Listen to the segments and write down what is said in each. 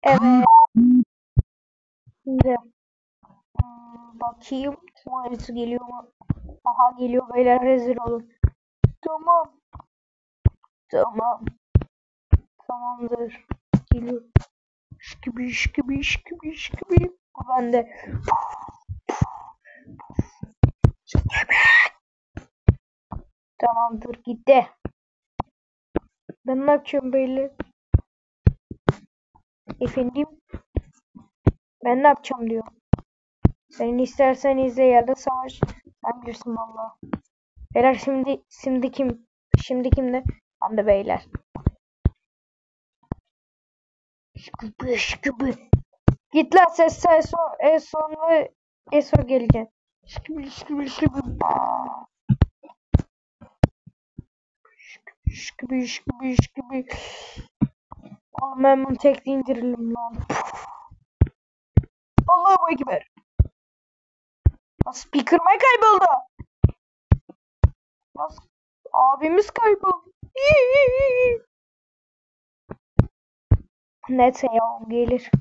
Evet. Şimdi bakayım. Tuvaleti geliyor mu? Aha geliyor beyler, rezil olun. Tamam. Tamam. Tamamdır. Geliyor. Şıkıbı şıkıbı şıkıbı şıkıbı. Bu bende. Tamamdır, gitti. Ben ne yapacağım beyler? Efendim? Ben ne yapacağım diyor. Sen istersen izle ya da savaş. Ben bilirsin valla. Beyler şimdi kim? Şimdi kimde? Ben de beyler. Şıkıbı şıkıbı. Git lan, ses en son ve en son geleceksin. Şıkıbı şıkıbı şıkıbı. Şıkıbı şıkıbı şıkıbı. Oğlum ben bunu tekli indirelim lan. Allah'a ekber. Speaker'ıma kayboldu. Nasıl? Abimiz kayboldu. Neyse ya, o gelir.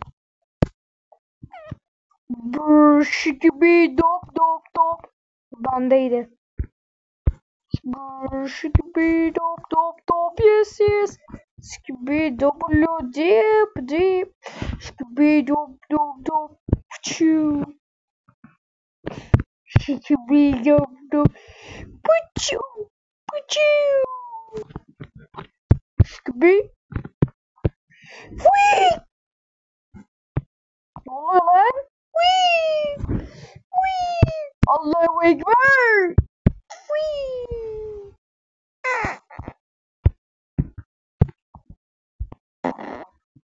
Brrş gibi dop dop dop. Bendeydi. Brrş gibi dop dop dop, yes yes. Skibi W dip dip. Skibi dop dop dop. Puçu. Skibi dop dop. Puçu. Puçu. Skibi. Fui. Ne oluyor lan? Fui. Fui. Allahu Ekber. Fui.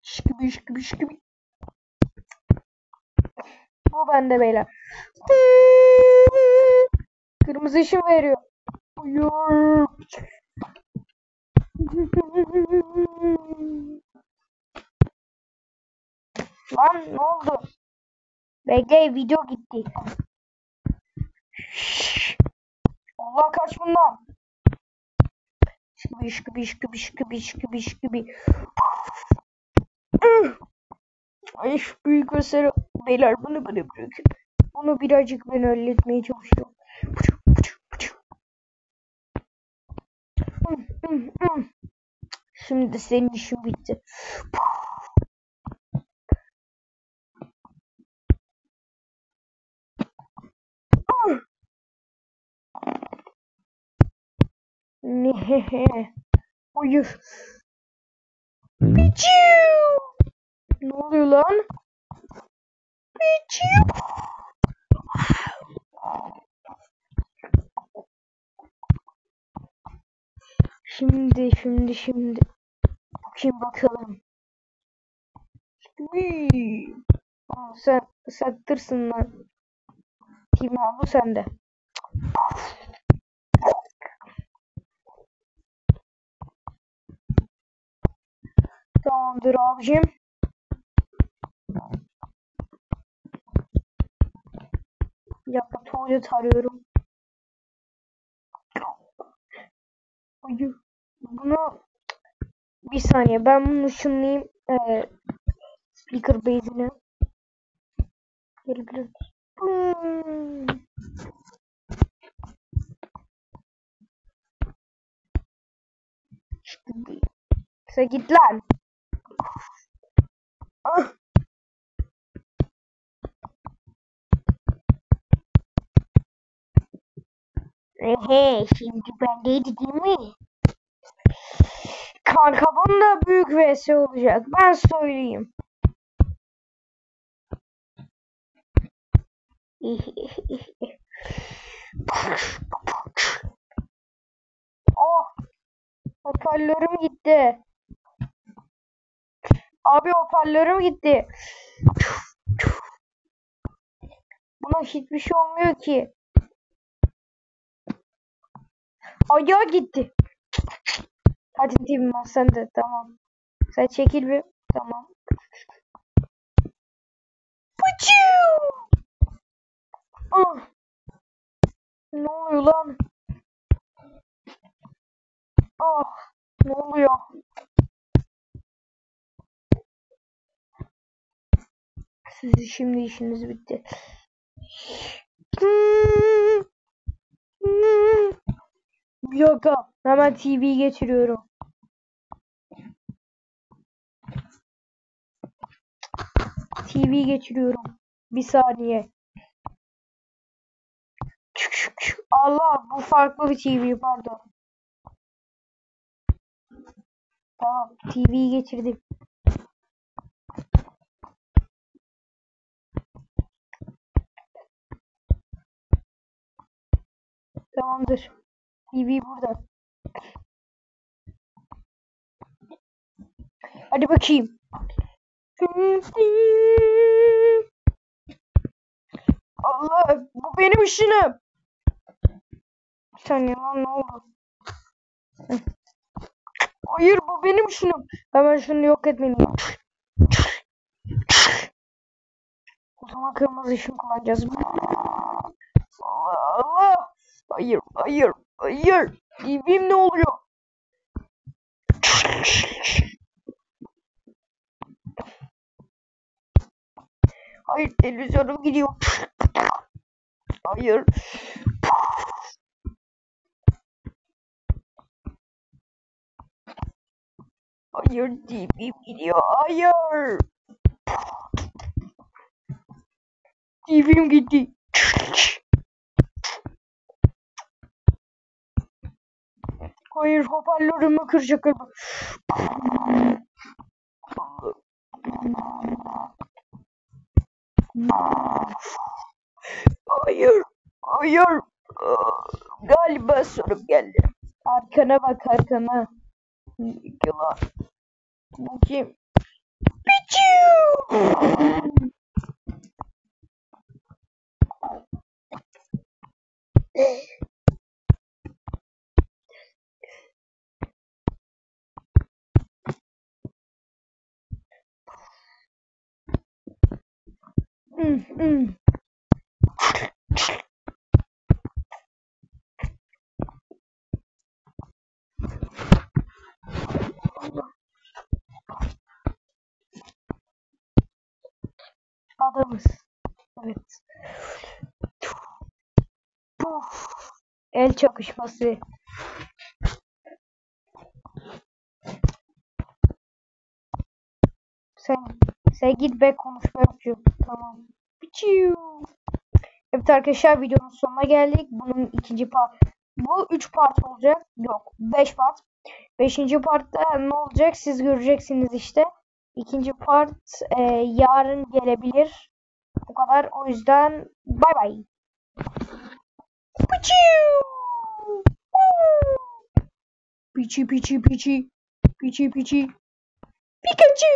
Şıkıbı şıkıbı şıkıbı. Bu bende beyler. Kırmızı ışın veriyor. Hayır. Lan ne oldu? Bekle, video gitti. Allah, kaç bundan. Şıkıbı şıkıbı şıkıbı şıkıbı şıkıbı şıkıbı. Ay şu büyük gösteri. Beyler bunu bana bırakın. Bunu birazcık ben halletmeye çalışıyorum. Şimdi senin işin bitti. Hayır. Piçiu. Ne oluyor lan? Piçiu. Şimdi. Bakayım bakalım. Sen saktırsın lan. Kim bu sende? Tamamdır abicim. Ya tuvalet arıyorum. Hayır. Bunu bir saniye, ben bunu ışınlayayım. Speaker base'ine. Gel. Sen git lan. Ah. Şimdi bendeydi değil mi? Kanka bunda büyük vs olacak. Ben söyleyeyim. Oh, hoparlörüm gitti. Abi hoparlörüm gitti. Buna hiçbir şey olmuyor ki. Ayağı gitti. Hadi diyeyim ben, sen de tamam. Sen çekil bir. Tamam. Pıçıu. Ah, ne oluyor lan? Ah, ne oluyor? Sizin şimdi işiniz bitti. Yok yok. Hemen TV getiriyorum. TV geçiriyorum. Bir saniye. Allah, bu farklı bir TV, pardon. Tamam, TV'yi geçirdim. Tamamdır. TV burada. Hadi bakayım. Allah, bu benim ışınım. Bir saniye lan, ne oldu? Hayır, bu benim ışınım. Hemen şunu yok etmeliyim. O zaman kırmızı ışın kullanacağız. Allah Allah. Hayır hayır hayır. TV'm ne oluyor? Hayır, televizyonum gidiyor. Hayır. Hayır, TV'm gidiyor. Hayır. TV'm gitti. Hayır, hoparlörümü kıracaklar. Hayır. Hayır. Galiba sorum geldi. Arkana bak, arkana. Yılan. Bu kim? Piçiu. Adamız. Evet. Puf. El çakışması. Sen git be, konuşma yapıyorum. Tamam. Piçiu. Evet arkadaşlar, videonun sonuna geldik. Bunun ikinci part. Bu 3 part olacak. Yok, 5 part. 5. partta ne olacak siz göreceksiniz işte. İkinci part yarın gelebilir. Bu kadar. O yüzden bay bay. Piçi piçi piçi. Piçi piçi. Pikachu.